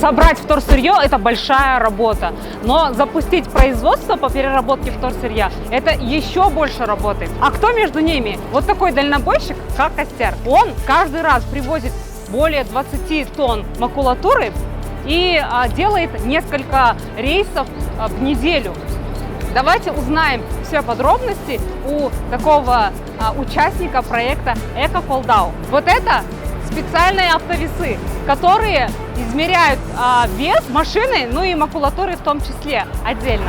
собрать вторсырье – это большая работа, но запустить производство по переработке вторсырья – это еще больше работы. А кто между ними? Вот такой дальнобойщик, как Костяр. Он каждый раз привозит более 20 тонн макулатуры и делает несколько рейсов в неделю. Давайте узнаем все подробности у такого участника проекта Эко-Колдау. Вот это специальные автовесы, которые измеряют вес машины, ну и макулатуры в том числе отдельно.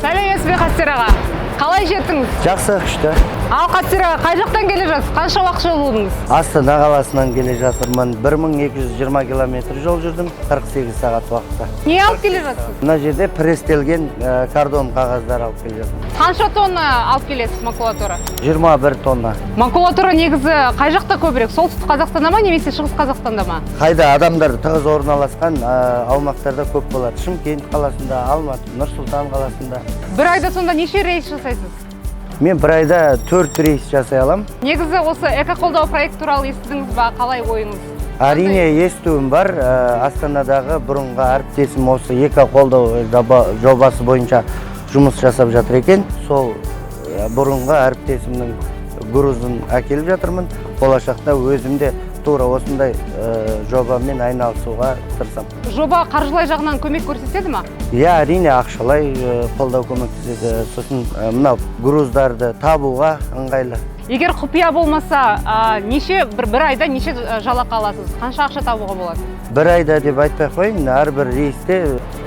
Сәлеметсіз бе, Костяр аға? Қалай жеттіңіз? Жақсы, күшті. Ал Костяр аға, қай жақтан келе жатсыз? Қанша уақыт жол болдыңыз? Астана қаласынан келе жатырмын. 1220 километр жол жүрдім, 48 сағат уақытта. Не алып келе жатсыз? Мына жерде пресстелген картон қағаздар алып келе жатырмын. Қанша тонна алып келесіз макулатура? 21 тонна. Макулатура негізі қай жақта көбірек? Солтүстік Қазақстанда ма, немесе Шығыс Қазақстанда ма? Қайда адамдар тығыз орналасқан аумақтарда көп болады. Шымкент қаласында, Алматы, Нұр-Сұлтан қаласында. Бір айда сонда неше рейс жасайсыз? Мен бір айда 4 рейс жасай алам. Негізі осы Эко-Қолдау проект туралы естідіңіз ба? Қалай ойыңыз? Әрине естуім бар. Астанадағы бұрынғы әріптесім осы Эко-Қолдау жобасы бойынша жұмыс жасап жатыр екен. Сол бұрынғы әріптесімнің грузын әкеліп жатырмын. Болашақта өзімде тура осындай жобамен айналысуға тырысам. Жоба қаржылай жағынан көмек көрсетеді ма? Иә, әрине ақшалай қолдау көмектеседі. Сосын мынау груздарды табуға ыңғайлы. Егер құпия болмаса, бір айда неше жалақы аласыз? Қанша ақша табуға болады? Бір айда деп айтпай қойын, әрбір рейсте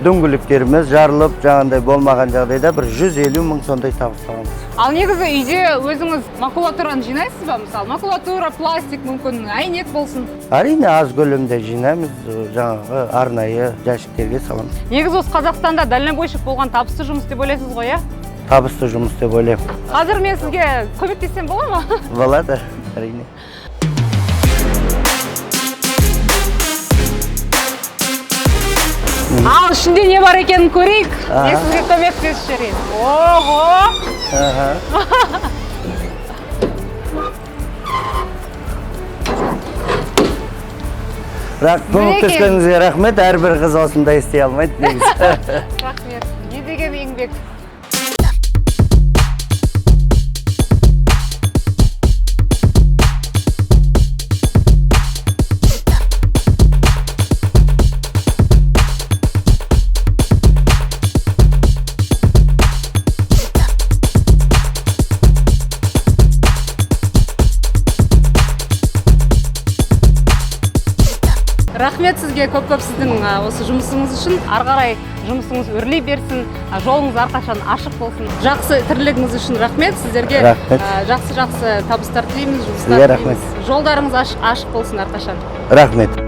дөңгелектеріміз жарылып, жаңағындай болмаған жағдайда бір 150 мың сондай табыс табамыз. Ал негізі үйде өзіңіз макулатураны жинайсыз ба? Мысалы, макулатура, пластик мүмкін, әйнек болсын. Әрине аз көлемде жинаймыз, жаңағы арнайы жәшіктерге саламыз. Негізі осы Қазақстанда дальнобойщик болған табысты жұмыс деп ойлайсыз ғой, иә? Табысты жұмыс деп ойлаймын. Қазір мен сізге көмектессем бола ма? Болады, әрине. Ал ішінде не бар екенін көрейік. Мен сізге көмектесіп жіберейін. Ого! Көмектескеніңізге рахмет, әрбір қыз осындай істей алмайды негізі. Рахмет. Не деген еңбек. Рахмет сізге көп сіздің осы жұмысыңыз үшін. Ары қарай жұмысыңыз өрлей берсін, жолыңыз әрқашан ашық болсын. Жақсы тірлігіңіз үшін рахмет. Сіздерге жақсы табыстар тілейміз, жұмыстар тілейміз. Жолдарыңыз ашық болсын әрқашан. Рахмет.